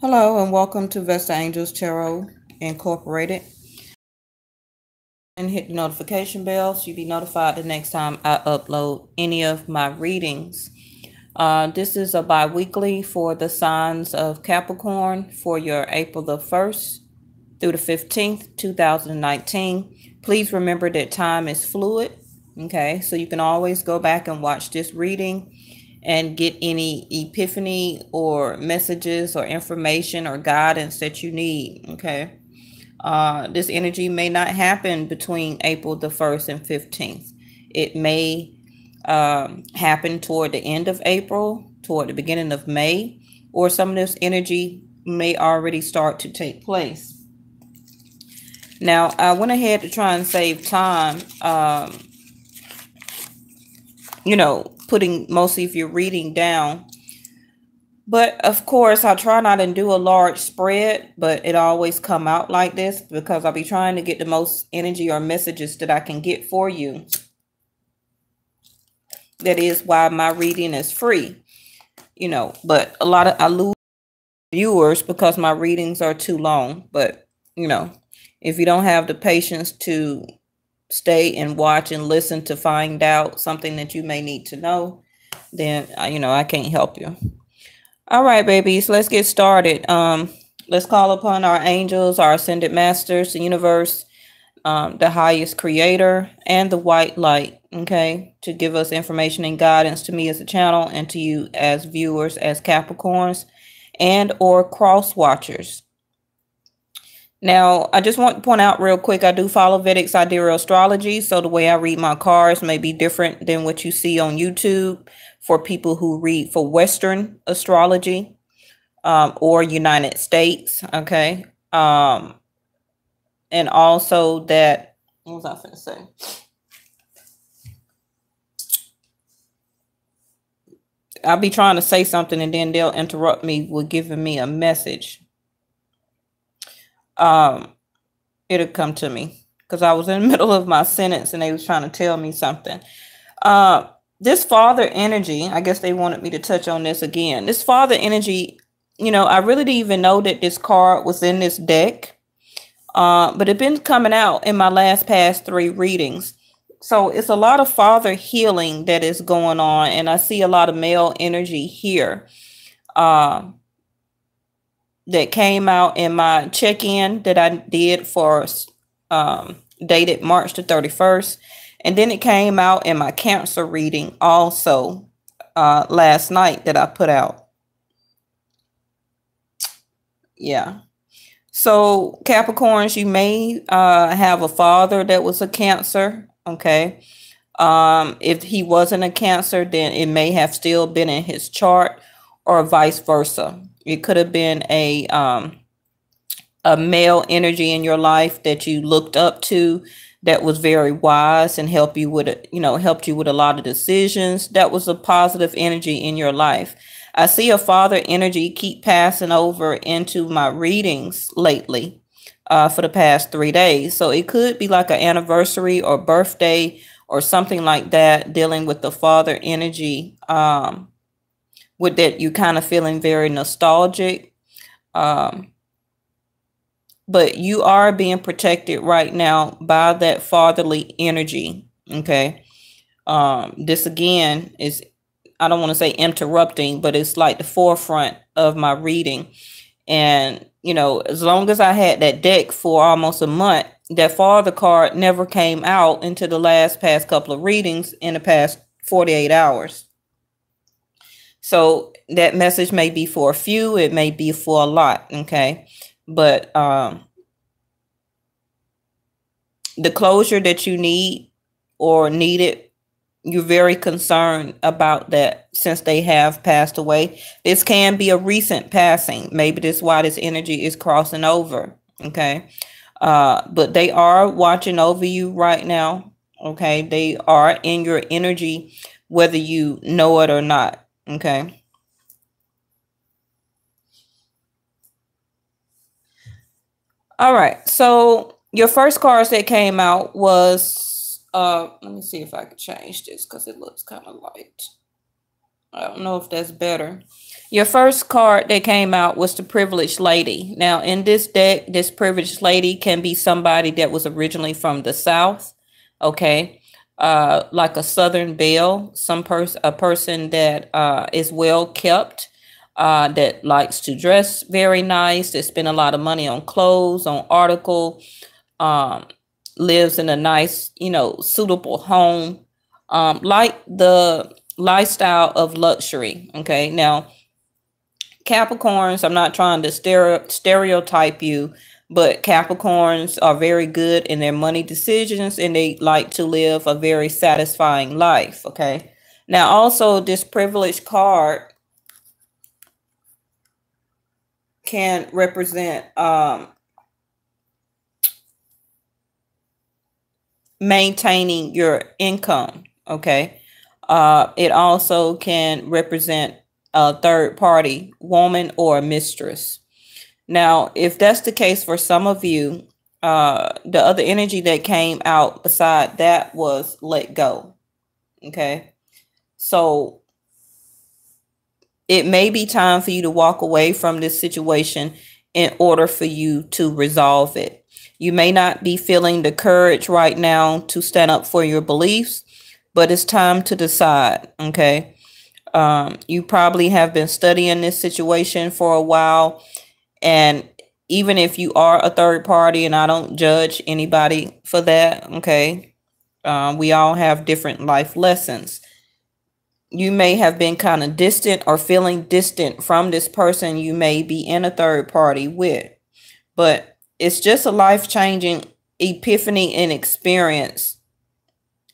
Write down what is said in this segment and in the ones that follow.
Hello and welcome to Vestaangelstarot Tarot Incorporated. And hit the notification bell so you'll be notified the next time I upload any of my readings. This is a bi-weekly for the signs of Capricorn for your April the 1st through the 15th, 2019. Please remember that time is fluid. Okay, so you can always go back and watch this reading and get any epiphany or messages or information or guidance that you need. Okay. This energy may not happen between April the 1st and 15th. It may happen toward the end of April, toward the beginning of May, or some of this energy may already start to take place. Now, I went ahead to try and save time, putting most of your reading down. But of course, I try not to do a large spread, but it always come out like this because I'll be trying to get the most energy or messages that I can get for you. That is why my reading is free, but I lose viewers because my readings are too long. But, if you don't have the patience to stay and watch and listen to find out something that you may need to know, then, I can't help you. All right, babies, let's get started. Let's call upon our angels, our ascended masters, the universe, the highest creator, and the white light, okay, to give us information and guidance to me as a channel and to you as viewers, as Capricorns and or cross watchers. Now, I just want to point out real quick, I do follow Vedic Sidereal Astrology, so the way I read my cards may be different than what you see on YouTube for people who read for Western astrology or United States, okay? And also that, what was I going to say? I'll be trying to say something and then they'll interrupt me with giving me a message. It'll come to me because I was in the middle of my sentence and they was trying to tell me something. This father energy, I guess they wanted me to touch on this again. This father energy, I really didn't even know that this card was in this deck. But it's been coming out in my past 3 readings. So it's a lot of father healing that is going on. And I see a lot of male energy here. That came out in my check-in that I did for dated March the 31st. And then it came out in my Cancer reading also last night that I put out. Yeah. So Capricorns, you may have a father that was a Cancer. Okay. If he wasn't a Cancer, then it may have still been in his chart or vice versa. It could have been a male energy in your life that you looked up to that was very wise and helped you with a lot of decisions. That was a positive energy in your life. I see a father energy keep passing over into my readings lately for the past 3 days. So it could be like an anniversary or birthday or something like that dealing with the father energy. With that, you kind of feeling very nostalgic. But you are being protected right now by that fatherly energy. Okay. This again is, I don't want to say interrupting, but it's like the forefront of my reading. And, as long as I had that deck for almost a month, that father card never came out into the past couple of readings in the past 48 hours. So that message may be for a few, it may be for a lot, okay? But the closure that you need or needed, you're very concerned about that since they have passed away. This can be a recent passing. Maybe that's why this energy is crossing over, okay? But they are watching over you right now, okay? They are in your energy, whether you know it or not. Okay. All right. So your first cards that came out was, let me see if I can change this because it looks kind of light. I don't know if that's better. Your first card that came out was the Privileged Lady. Now, in this deck, this Privileged Lady can be somebody that was originally from the South, okay? Like a Southern belle, a person that is well kept, that likes to dress very nice, that spend a lot of money on clothes, on article, lives in a nice, suitable home, like the lifestyle of luxury. Okay, now Capricorns, I'm not trying to stereotype you, but Capricorns are very good in their money decisions and they like to live a very satisfying life. Okay, now also this privileged card can represent maintaining your income. Okay, it also can represent a third party woman or a mistress. Now, if that's the case for some of you, the other energy that came out beside that was let go. Okay, so it may be time for you to walk away from this situation in order for you to resolve it. You may not be feeling the courage right now to stand up for your beliefs, but it's time to decide. Okay. You probably have been studying this situation for a while. And even if you are a third party, and I don't judge anybody for that, okay, we all have different life lessons. You may have been kind of distant or feeling distant from this person you may be in a third party with. But it's just a life-changing epiphany and experience.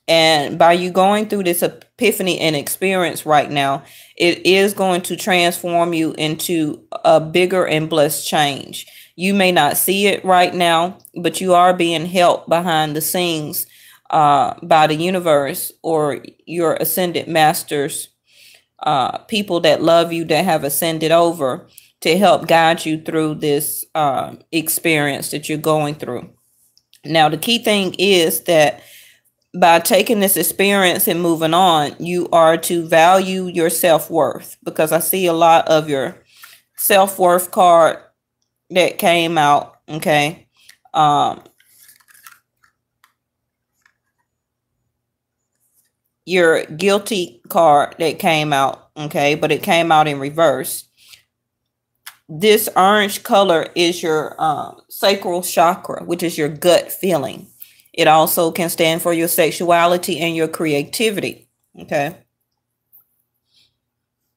And by you going through this epiphany and experience right now, it is going to transform you into a bigger and blessed change. You may not see it right now, but you are being helped behind the scenes by the universe or your ascended masters, people that love you, that have ascended over to help guide you through this experience that you're going through. Now, the key thing is that by taking this experience and moving on, you are to value your self-worth, because I see a lot of your self-worth card that came out. Okay. Your guilty card that came out. Okay. But it came out in reverse. This orange color is your sacral chakra, which is your gut feeling. It also can stand for your sexuality and your creativity. Okay.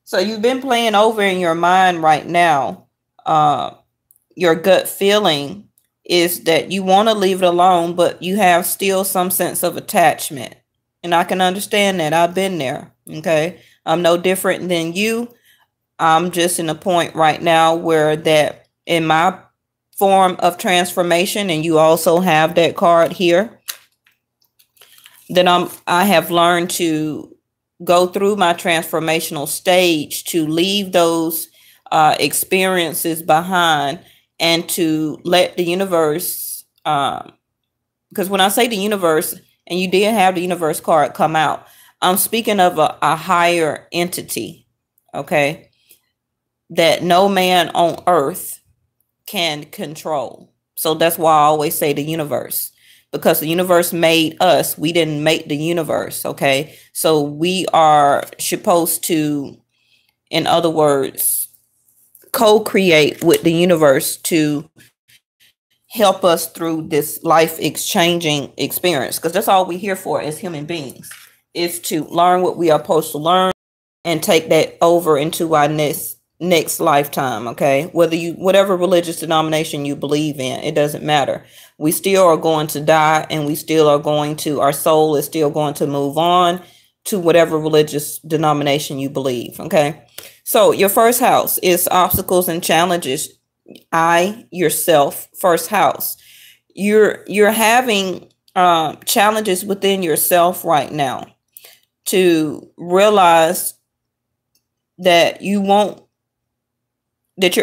So you've been playing over in your mind right now. Your gut feeling is that you want to leave it alone, but you have still some sense of attachment. And I can understand that. I've been there. Okay. I'm no different than you. I'm just in a point right now where that in my form of transformation, and you also have that card here, then I have learned to go through my transformational stage to leave those experiences behind and to let the universe, because when I say the universe, and you did have the universe card come out, I'm speaking of a higher entity, okay, that no man on earth can control. So that's why I always say the universe, because the universe made us. We didn't make the universe. Okay. So we are supposed to, in other words, co-create with the universe to help us through this life exchanging experience. Because that's all we're here for as human beings, is to learn what we are supposed to learn and take that over into our next lifetime. Okay, whatever religious denomination you believe in, it doesn't matter. We still are going to die, and we still are going to, our soul is still going to move on to whatever religious denomination you believe. Okay, so your first house is obstacles and challenges. Yourself, first house, you're having challenges within yourself right now to realize that you're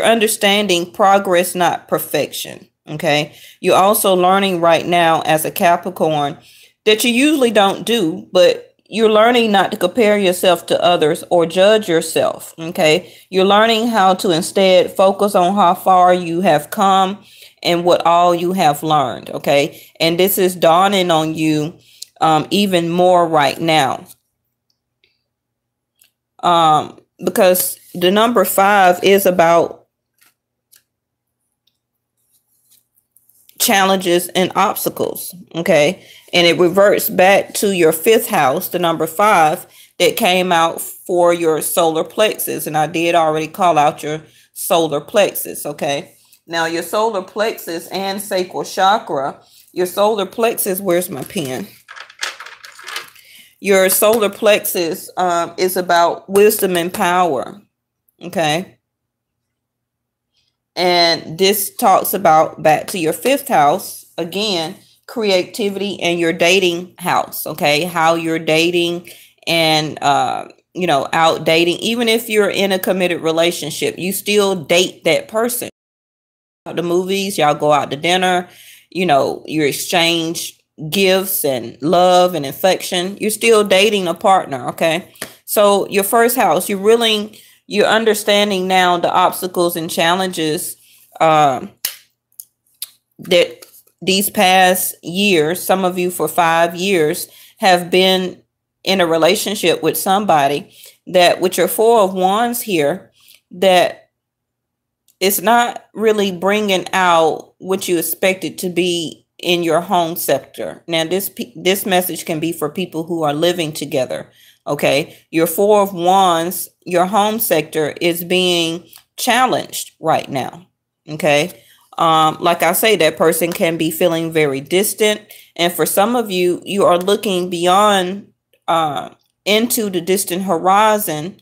understanding progress, not perfection. Okay. You're also learning right now as a Capricorn that you usually don't do, but you're learning not to compare yourself to others or judge yourself. Okay. You're learning how to instead focus on how far you have come and what all you have learned. Okay. And this is dawning on you even more right now. Because the number 5 is about challenges and obstacles. Okay. And it reverts back to your 5th house, the number 5, that came out for your solar plexus. And I did already call out your solar plexus. Okay. Now your solar plexus and sacral chakra, your solar plexus, where's my pen? Your solar plexus is about wisdom and power. Okay. And this talks about back to your 5th house, again, creativity and your dating house. Okay. How you're dating and, out dating. Even if you're in a committed relationship, you still date that person. The movies, y'all go out to dinner, you exchange gifts and love and affection. You're still dating a partner. Okay. So your 1st house, you're understanding now the obstacles and challenges that these past years, some of you for 5 years, have been in a relationship with somebody that with your 4 of Wands here, that it's not really bringing out what you expected to be in your home sector. Now, this message can be for people who are living together. Okay. Your 4 of Wands, your home sector is being challenged right now. Okay. Like I say, that person can be feeling very distant. And for some of you, you are looking beyond, into the distant horizon,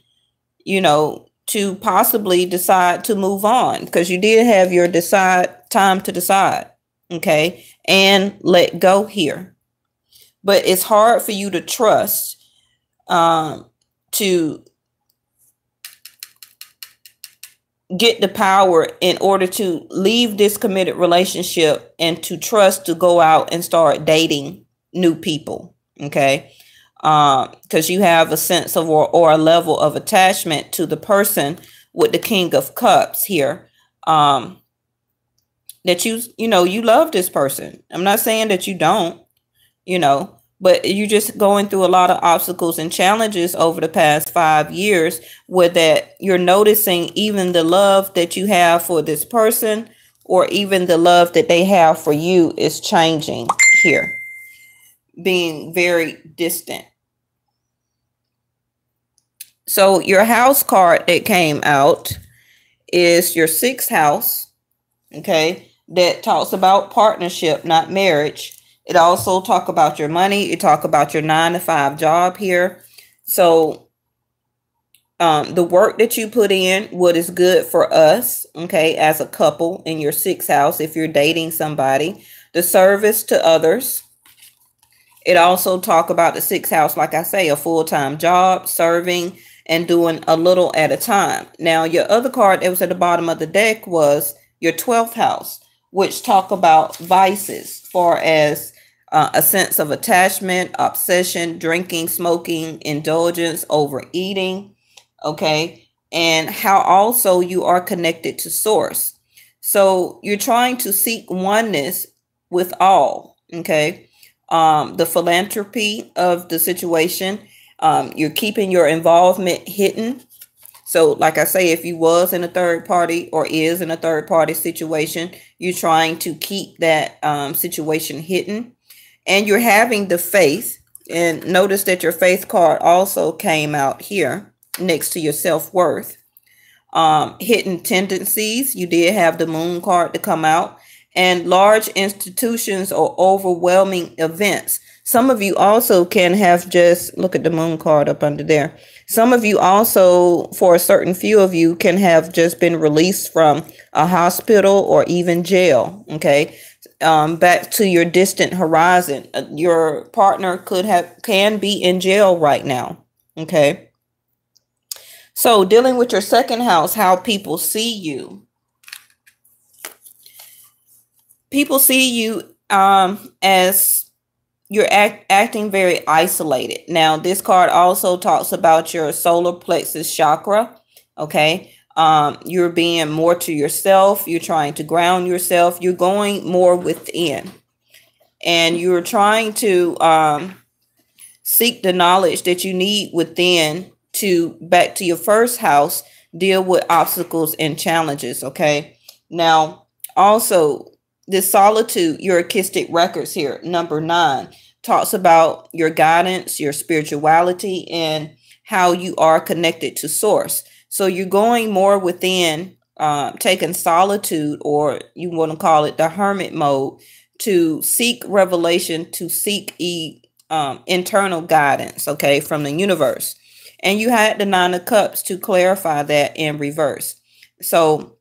to possibly decide to move on, because you did have your time to decide. Okay. And let go here. But it's hard for you to trust, to get the power in order to leave this committed relationship and to trust to go out and start dating new people. Okay. Because you have a sense of or a level of attachment to the person with the King of Cups here. That you love this person. I'm not saying that you don't, but you're just going through a lot of obstacles and challenges over the past 5 years, where that you're noticing even the love that you have for this person, or even the love that they have for you, is changing here, being very distant. So your house card that came out is your 6th house. Okay. That talks about partnership, not marriage. It also talk about your money. It talk about your 9-to-5 job here. So the work that you put in, what is good for us, okay, as a couple in your 6th house, if you're dating somebody, the service to others. It also talk about the 6th house, like I say, a full-time job, serving and doing a little at a time. Now, your other card that was at the bottom of the deck was your 12th house, which talk about vices, far as a sense of attachment, obsession, drinking, smoking, indulgence, overeating. Okay. And how also you are connected to source. So you're trying to seek oneness with all. Okay. The philanthropy of the situation. You're keeping your involvement hidden. So like I say, if you was in a third party or is in a third party situation, you're trying to keep that situation hidden, and you're having the faith. And notice that your faith card also came out here next to your self-worth. Hidden tendencies. You did have the moon card to come out, and large institutions or overwhelming events. Some of you also can have just, look at the moon card up under there. Some of you also, for a certain few of you, can have just been released from a hospital or even jail. Okay. Back to your distant horizon. Your partner can be in jail right now. Okay. So dealing with your 2nd house, how people see you. People see you as acting very isolated. Now, this card also talks about your solar plexus chakra. Okay. You're being more to yourself. You're trying to ground yourself. You're going more within, and you're trying to seek the knowledge that you need within to, back to your first house, deal with obstacles and challenges. Okay. Now, also, this solitude, your archistic records here, number 9, talks about your guidance, your spirituality, and how you are connected to source. So you're going more within, taking solitude, or you want to call it the hermit mode, to seek revelation, to seek internal guidance, okay, from the universe. And you had the 9 of Cups to clarify that in reverse. So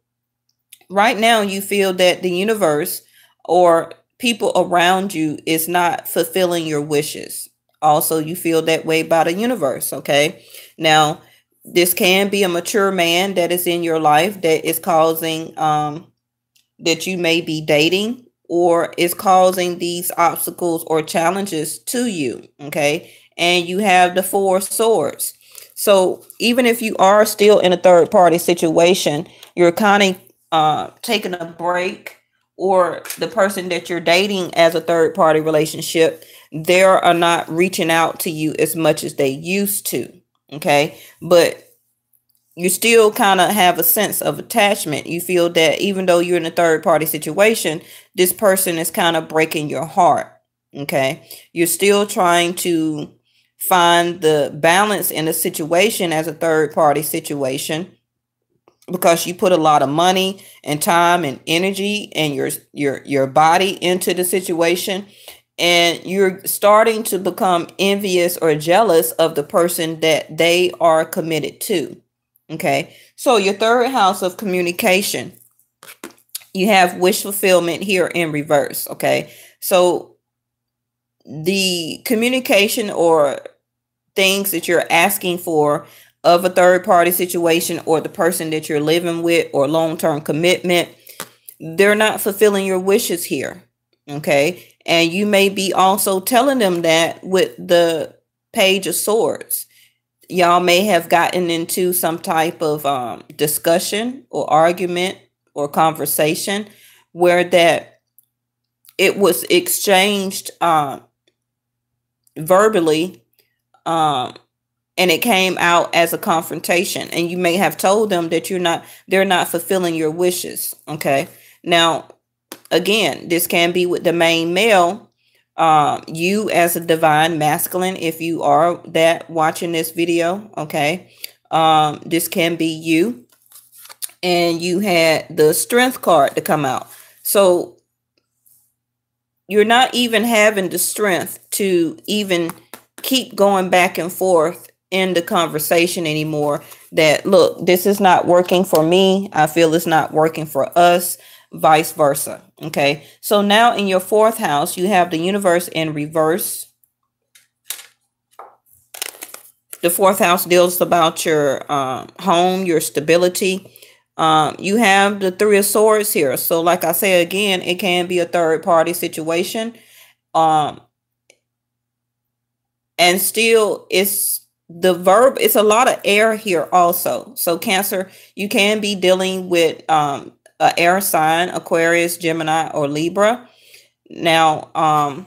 right now you feel that the universe or people around you is not fulfilling your wishes. Also, you feel that way about the universe, okay? Now, this can be a mature man that is in your life that is causing that you may be dating, or is causing these obstacles or challenges to you, okay? And you have the 4 of Swords. So even if you are still in a third party situation, you're kind of taking a break, or the person that you're dating as a third party relationship, they are not reaching out to you as much as they used to, okay? But you still kind of have a sense of attachment. You feel that even though you're in a third party situation, this person is kind of breaking your heart, okay? You're still trying to find the balance in the situation as a third party situation, because you put a lot of money and time and energy and your body into the situation, and you're starting to become envious or jealous of the person that they are committed to. Okay, so your 3rd house of communication, you have wish fulfillment here in reverse. Okay, so the communication or things that you're asking for of a third party situation, or the person that you're living with, or long-term commitment, they're not fulfilling your wishes here. Okay, and you may be also telling them that with the Page of Swords. Y'all may have gotten into some type of discussion or argument or conversation where that it was exchanged verbally, and it came out as a confrontation, and you may have told them that they're not fulfilling your wishes. Okay. Now, again, this can be with the main male. You as a divine masculine, if you are that watching this video, okay, this can be you, and you had the Strength card to come out. So you're not even having the strength to even keep going back and forth in the conversation anymore. That, look, this is not working for me. I feel it's not working for us. Vice versa. Okay, so now in your 4th house, you have the universe in reverse. The 4th house deals about your home, your stability. You have the 3 of Swords here. So like I say again, it can be a third party situation. And still, it's a lot of air here also. So Cancer, you can be dealing with an air sign, Aquarius, Gemini, or Libra. Now,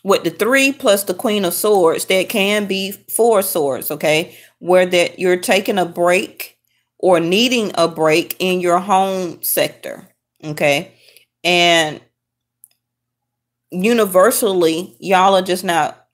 with the 3 plus the Queen of Swords, that can be 4 swords, okay? Where that you're taking a break or needing a break in your home sector, okay? And universally, y'all are just not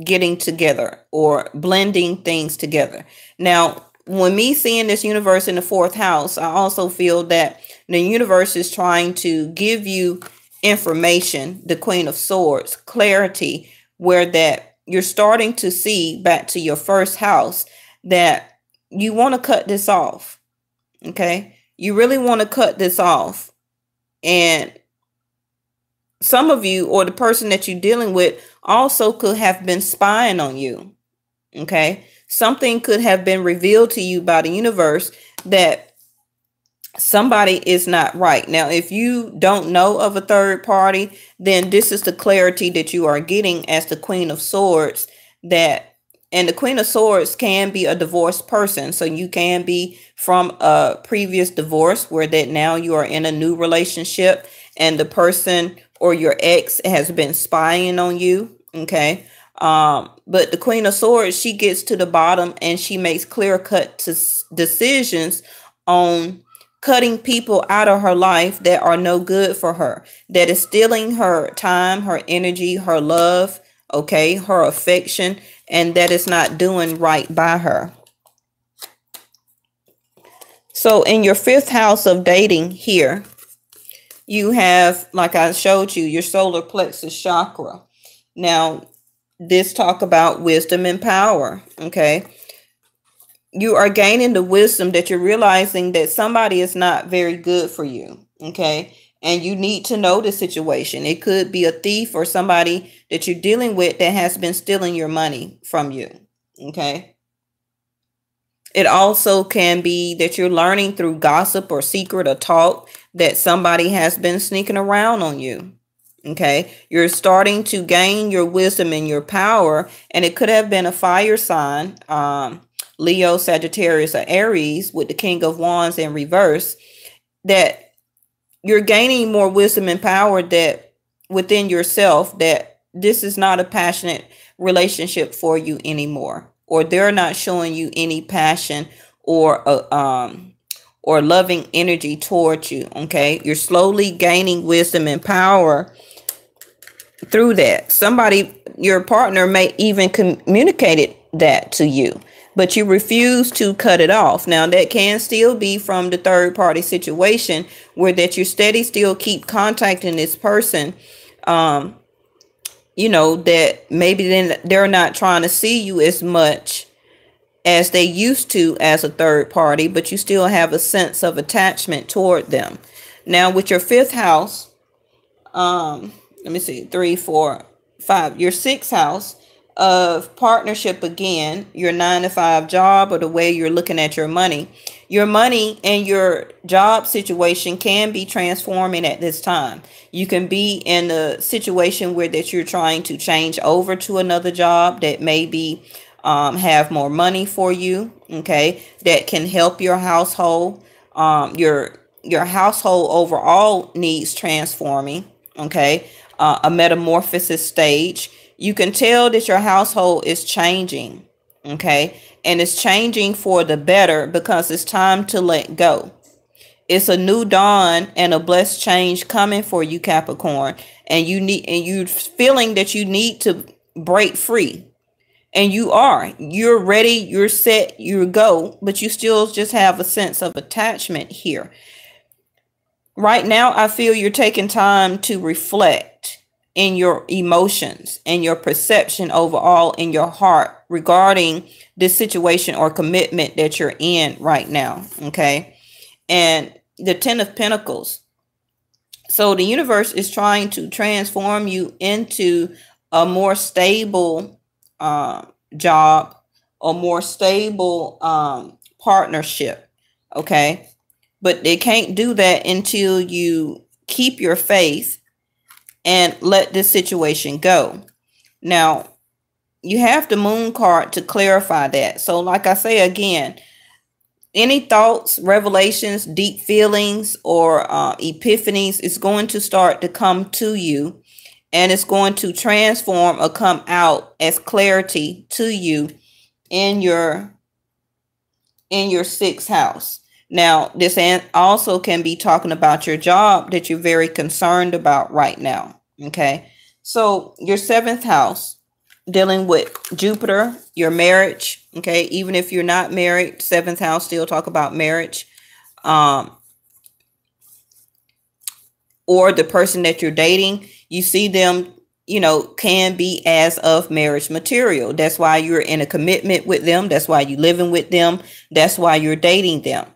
getting together or blending things together. Now, when me seeing this universe in the 4th house, I also feel that the universe is trying to give you information, the Queen of Swords, clarity, where that you're starting to see back to your 1st house that you want to cut this off. Okay, you really want to cut this off. And some of you, or the person that you're dealing with, also could have been spying on you. Okay, something could have been revealed to you by the universe that somebody is not right. Now, if you don't know of a third party, then this is the clarity that you are getting as the Queen of Swords, and the Queen of Swords can be a divorced person. So you can be from a previous divorce where that now you are in a new relationship and the person or your ex has been spying on you. Okay. But the Queen of Swords, she gets to the bottom and she makes clear-cut decisions on cutting people out of her life that are no good for her, that is stealing her time, her energy, her love, okay, her affection, and that is not doing right by her. So in your 5th house of dating here, you have, like I showed you, your solar plexus chakra. Now, this talk about wisdom and power, okay? You are gaining the wisdom that you're realizing that somebody is not very good for you, okay? And you need to know the situation. It could be a thief or somebody that you're dealing with that has been stealing your money from you, okay? It also can be that you're learning through gossip or secret or talk that somebody has been sneaking around on you, okay? You're starting to gain your wisdom and your power, and it could have been a fire sign, Leo, Sagittarius, or Aries with the King of Wands in reverse, that you're gaining more wisdom and power that within yourself, that this is not a passionate relationship for you anymore, or they're not showing you any passion or loving energy towards you. Okay, you're slowly gaining wisdom and power through that. Somebody, your partner, may even communicated that to you, but you refuse to cut it off. Now, that can still be from the third party situation where that you still keep contacting this person. You know, that maybe then they're not trying to see you as much as they used to as a third party, but you still have a sense of attachment toward them. Now, with your 5th house, let me see, 3, 4, 5, your 6th house of partnership, again, your 9-to-5 job, or the way you're looking at your money and your job situation can be transforming at this time. You can be in a situation where that you're trying to change over to another job that maybe have more money for you, okay, that can help your household. Your household overall needs transforming, okay, a metamorphosis stage. You can tell that your household is changing, okay, and it's changing for the better because it's time to let go. It's a new dawn and a blessed change coming for you, Capricorn, and you're feeling that you need to break free. And you're ready, you're set, you go, but you still just have a sense of attachment here. Right now, I feel you're taking time to reflect in your emotions and your perception overall in your heart regarding this situation or commitment that you're in right now, okay? And the 10 of Pentacles. So the universe is trying to transform you into a more stable job, or more stable partnership, okay? But they can't do that until you keep your faith and let this situation go. Now, you have the Moon card to clarify that. So like I say again, any thoughts, revelations, deep feelings, or epiphanies is going to start to come to you, and it's going to transform or come out as clarity to you in your 6th house. Now, this also can be talking about your job that you're very concerned about right now. Okay. So your 7th house, dealing with Jupiter, your marriage. Okay. Even if you're not married, 7th house still talk about marriage. Or the person that you're dating, you see them, you know, can be as of marriage material. That's why you're in a commitment with them. That's why you're living with them. That's why you're dating them.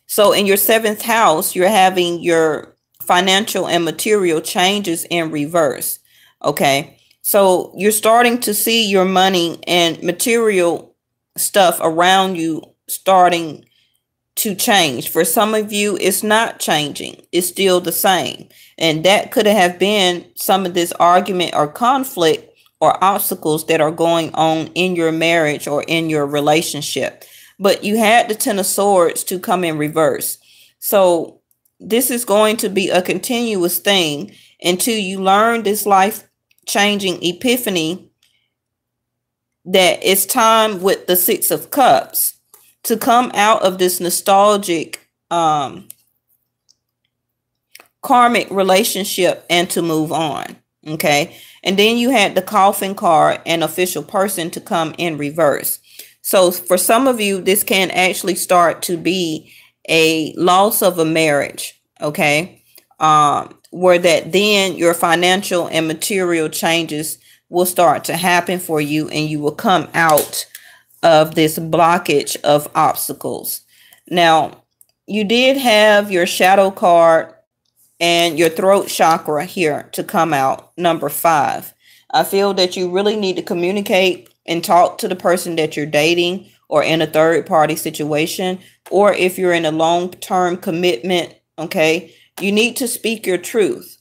So in your 7th house, you're having your financial and material changes in reverse. Okay. So you're starting to see your money and material stuff around you starting to change. For some of you, it's not changing. It's still the same. And that could have been some of this argument or conflict or obstacles that are going on in your marriage or in your relationship. But you had the Ten of Swords to come in reverse. So this is going to be a continuous thing until you learn this life-changing epiphany that it's time with the Six of Cups to come out of this nostalgic karmic relationship and to move on. Okay. And then you had the Coffin card and official person to come in reverse. So for some of you, this can actually start to be a loss of a marriage. Okay. Where that then your financial and material changes will start to happen for you, and you will come out of this blockage of obstacles. Now, you did have your shadow card and your throat chakra here to come out, number 5. I feel that you really need to communicate and talk to the person that you're dating or in a third party situation, or if you're in a long-term commitment, okay, you need to speak your truth.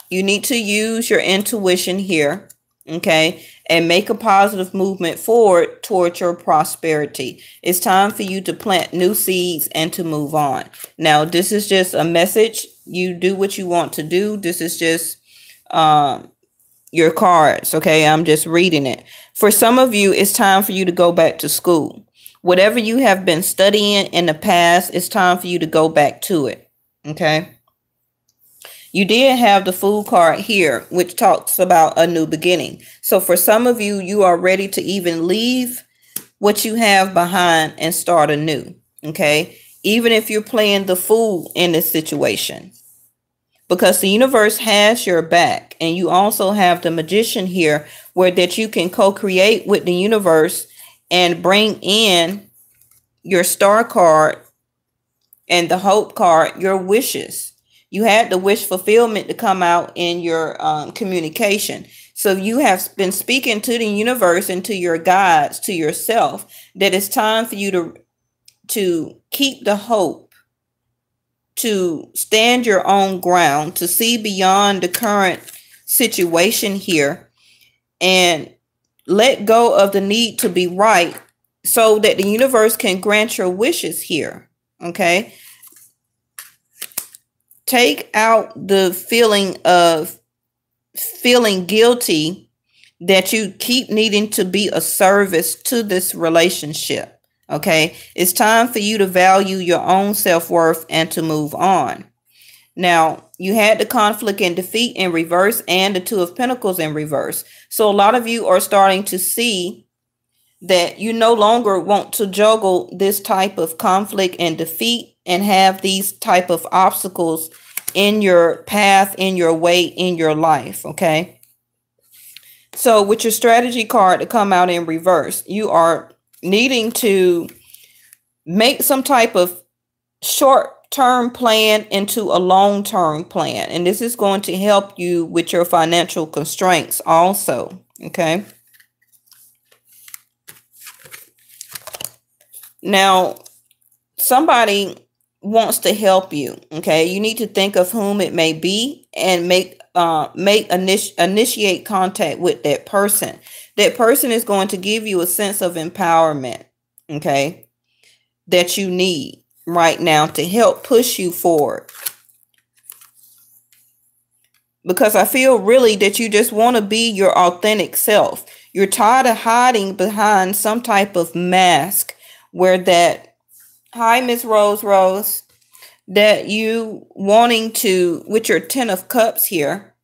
You need to use your intuition here, okay, and make a positive movement forward towards your prosperity. It's time for you to plant new seeds and to move on. Now, this is just a message. You do what you want to do. This is just your cards, okay? I'm just reading it. For some of you, it's time for you to go back to school. Whatever you have been studying in the past, it's time for you to go back to it, okay? You did have the Fool card here, which talks about a new beginning. So for some of you, you are ready to even leave what you have behind and start anew. Okay. Even if you're playing the fool in this situation, because the universe has your back, and you also have the Magician here where that you can co-create with the universe and bring in your Star card and the Hope card, your wishes. You had the wish fulfillment to come out in your communication. So you have been speaking to the universe and to your guides, to yourself, that it's time for you to keep the hope, to stand your own ground, to see beyond the current situation here, and let go of the need to be right so that the universe can grant your wishes here. Okay. Take out the feeling of feeling guilty that you keep needing to be a service to this relationship. Okay. It's time for you to value your own self-worth and to move on. Now, you had the conflict and defeat in reverse and the Two of Pentacles in reverse. So a lot of you are starting to see that you no longer want to juggle this type of conflict and defeat and have these type of obstacles in your path, in your way, in your life. Okay. So with your strategy card to come out in reverse, you are needing to make some type of short-term plan into a long-term plan. And this is going to help you with your financial constraints also. Okay. Now, somebody wants to help you. Okay. You need to think of whom it may be and initiate contact with that person. That person is going to give you a sense of empowerment. Okay. That you need right now to help push you forward. Because I feel really that you just want to be your authentic self. You're tired of hiding behind some type of mask where that, hi, Miss Rose, that you wanting to, with your 10 of Cups here,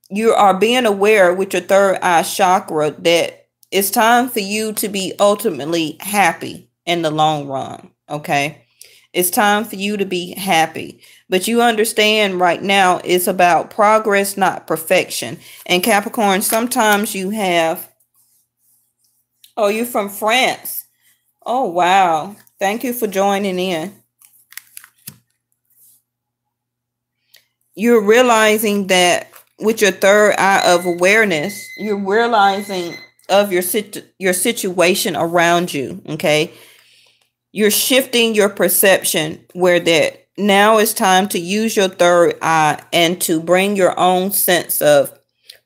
you are being aware with your third eye chakra that it's time for you to be ultimately happy in the long run. Okay. It's time for you to be happy, but you understand right now it's about progress, not perfection. And Capricorn, sometimes you have, oh, you're from France. Oh, wow. Thank you for joining in. You're realizing that with your third eye of awareness, you're realizing of your situation around you. Okay. you're shifting your perception where that now it's time to use your third eye and to bring your own sense of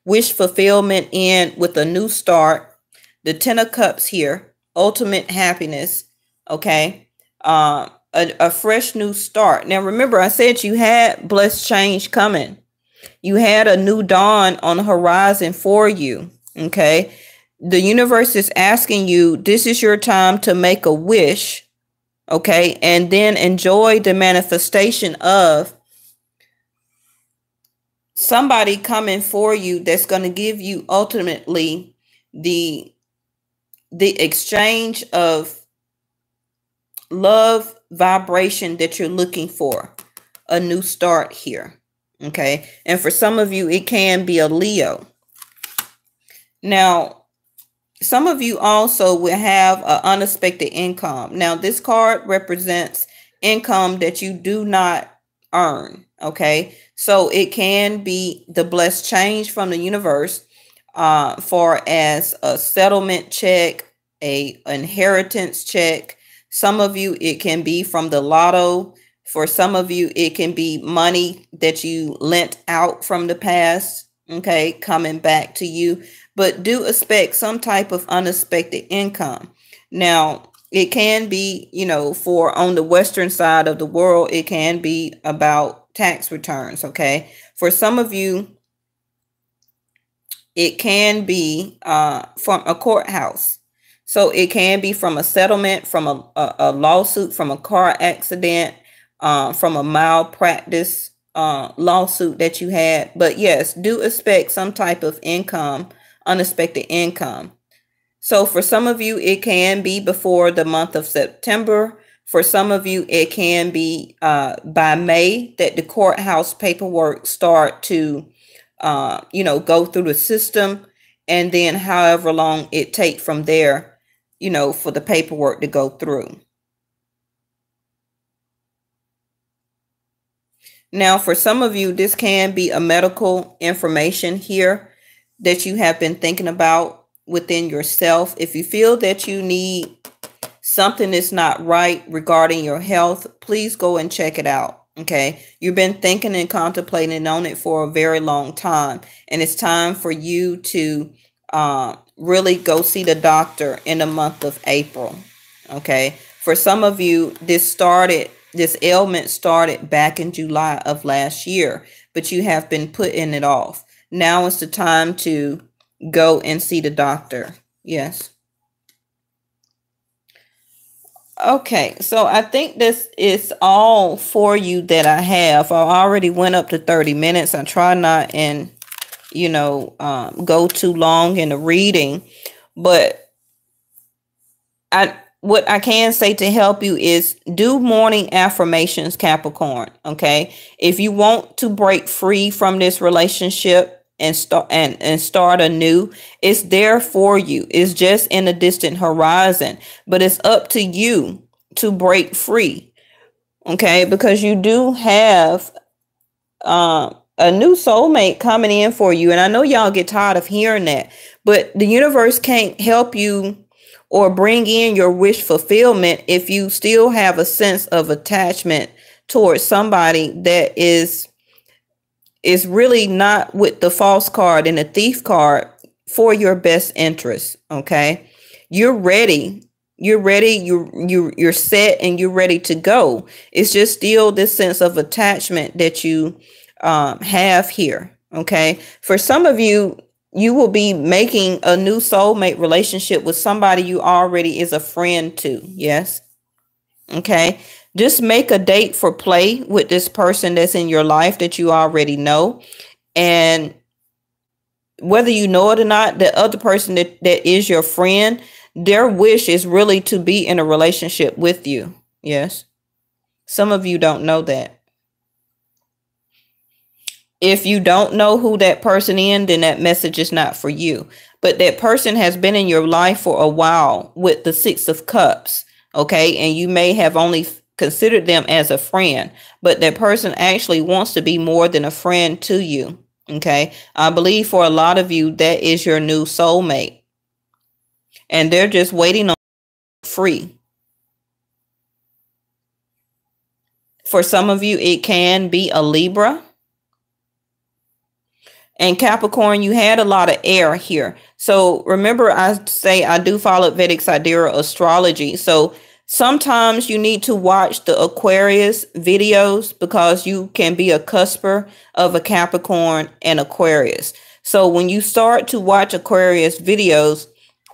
wish fulfillment in with a new start. The Ten of Cups here, ultimate happiness, okay? A fresh new start. Now, remember, I said you had blessed change coming. You had a new dawn on the horizon for you, okay? The universe is asking you, this is your time to make a wish, okay? And then enjoy the manifestation of somebody coming for you that's going to give you ultimately the exchange of love vibration that you're looking for. A new start here, okay? And for some of you, it can be a Leo. Now, some of you also will have an unexpected income. Now, this card represents income that you do not earn, okay? So it can be the blessed change from the universe, for as a settlement check, a inheritance check. Some of you, it can be from the lotto. For some of you, it can be money that you lent out from the past, okay, coming back to you. But do expect some type of unexpected income. Now, it can be, you know, for on the Western side of the world, it can be about tax returns, okay? For some of you, it can be from a courthouse. So it can be from a settlement, from a lawsuit, from a car accident, from a malpractice lawsuit that you had. But yes, do expect some type of income, unexpected income. So for some of you, it can be before the month of September. For some of you, it can be by May that the courthouse paperwork start to, you know, go through the system. And then however long it takes from there, you know, for the paperwork to go through. Now, for some of you, this can be a medical information here that you have been thinking about within yourself. If you feel that you need something that's not right regarding your health, please go and check it out. Okay, you've been thinking and contemplating on it for a very long time, and it's time for you to really go see the doctor in the month of April. Okay, for some of you, this ailment started back in July of last year, but you have been putting it off. Now is the time to go and see the doctor. Yes. Okay, so I think this is all for you that I have. I already went up to 30 minutes. I try not and, you know, go too long in the reading. But what I can say to help you is do morning affirmations, Capricorn. Okay, if you want to break free from this relationship and start anew, it's there for you. It's just in a distant horizon, but it's up to you to break free. Okay, because you do have a new soulmate coming in for you, and I know y'all get tired of hearing that, but the universe can't help you or bring in your wish fulfillment if you still have a sense of attachment towards somebody that is really not with the false card and the thief card for your best interest. Okay, you're ready. You're ready. You're set, and you're ready to go. It's just still this sense of attachment that you have here. Okay, for some of you, you will be making a new soulmate relationship with somebody you already is a friend to. Yes. Okay. Just make a date for play with this person that's in your life that you already know. And whether you know it or not, the other person that is your friend, their wish is really to be in a relationship with you. Yes. Some of you don't know that. If you don't know who that person is, then that message is not for you. But that person has been in your life for a while with the Six of Cups. Okay. And you may have only considered them as a friend, but that person actually wants to be more than a friend to you. Okay. I believe for a lot of you, that is your new soulmate. And they're just waiting on free. For some of you, it can be a Libra. And Capricorn, you had a lot of air here. So remember, I say I do follow Vedic Astrology. So sometimes you need to watch the Aquarius videos because you can be a cusper of a Capricorn and Aquarius. So when you start to watch Aquarius videos,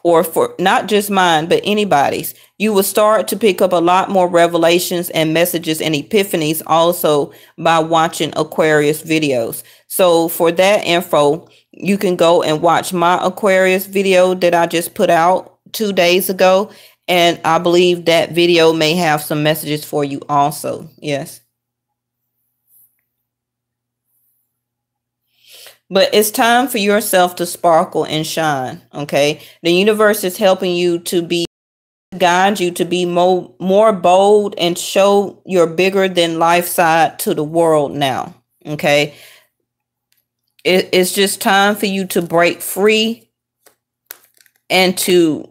or for not just mine, but anybody's, you will start to pick up a lot more revelations and messages and epiphanies also by watching Aquarius videos. So for that info, you can go and watch my Aquarius video that I just put out 2 days ago. And I believe that video may have some messages for you also. Yes. But it's time for yourself to sparkle and shine, okay? The universe is helping you to guide you to be more bold and show your bigger than life side to the world now, okay? It's just time for you to break free and to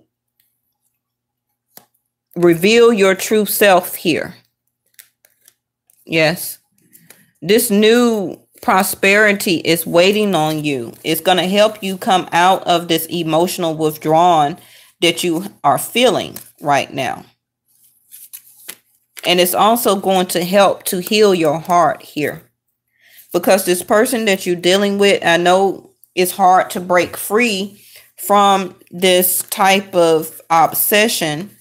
reveal your true self here. Yes. This new prosperity is waiting on you. It's going to help you come out of this emotional withdrawal that you are feeling right now. And it's also going to help to heal your heart here. Because this person that you're dealing with, I know it's hard to break free from this type of obsession,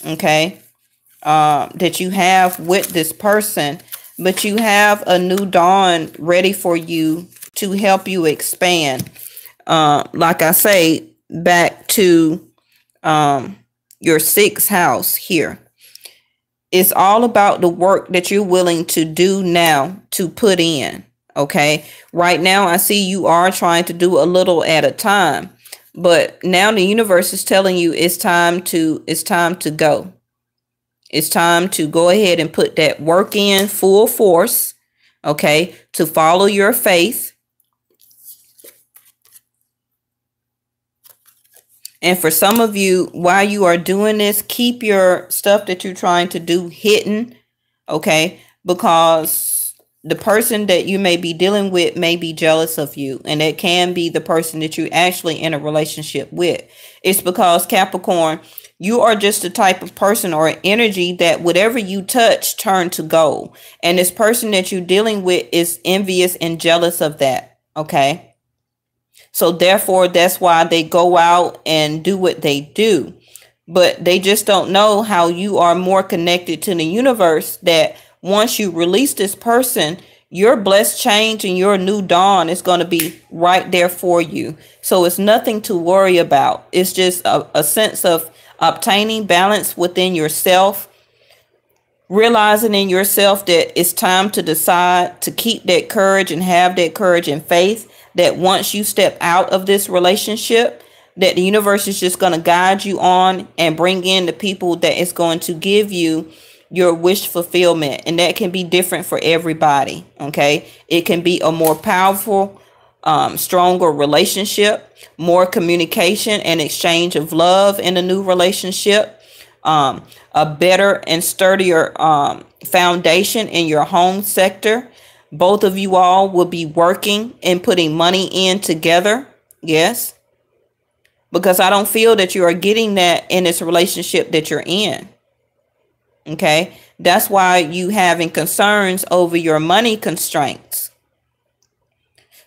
okay, that you have with this person. But you have a new dawn ready for you to help you expand. Like I say, back to your 6th house here. It's all about the work that you're willing to do now to put in. Okay. Right now, I see you are trying to do a little at a time. But now the universe is telling you it's time to go. It's time to go ahead and put that work in full force, okay, to follow your faith. And for some of you, while you are doing this, keep your stuff that you're trying to do hidden, okay, because the person that you may be dealing with may be jealous of you, and it can be the person that you're actually in a relationship with. It's because, Capricorn, you are just the type of person or energy that whatever you touch turn to gold. And this person that you're dealing with is envious and jealous of that. Okay. So therefore, that's why they go out and do what they do. But they just don't know how you are more connected to the universe, that once you release this person, your blessed change and your new dawn is going to be right there for you. So it's nothing to worry about. It's just a sense of obtaining balance within yourself, realizing in yourself that it's time to decide to keep that courage and have that courage and faith that once you step out of this relationship, that the universe is just going to guide you on and bring in the people that is going to give you your wish fulfillment. And that can be different for everybody. Okay. It can be a more powerful, stronger relationship, more communication and exchange of love in a new relationship, a better and sturdier foundation in your home sector. Both of you all will be working and putting money in together. Yes. Because I don't feel that you are getting that in this relationship that you're in. Okay. That's why you having concerns over your money constraints.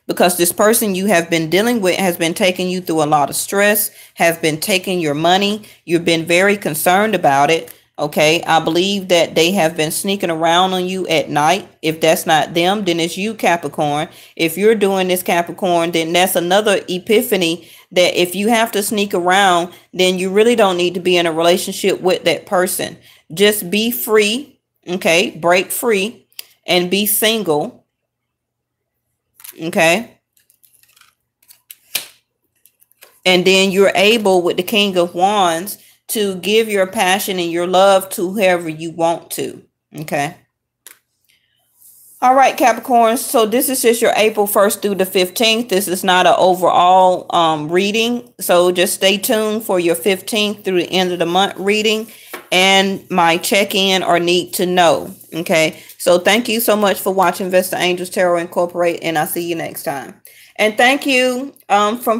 Because this person you have been dealing with has been taking you through a lot of stress, have been taking your money. You've been very concerned about it. Okay. I believe that they have been sneaking around on you at night. If that's not them, then it's you, Capricorn. If you're doing this, Capricorn, then that's another epiphany that if you have to sneak around, then you really don't need to be in a relationship with that person. Just be free. Okay. Break free and be single. Okay. And then you're able with the King of Wands to give your passion and your love to whoever you want to. Okay. All right, Capricorn. So this is just your April 1st through the 15th. This is not an overall reading. So just stay tuned for your 15th through the end of the month reading and my check-in or need to know. Okay. So thank you so much for watching Vesta Angels Tarot Incorporated, and I'll see you next time. And thank you from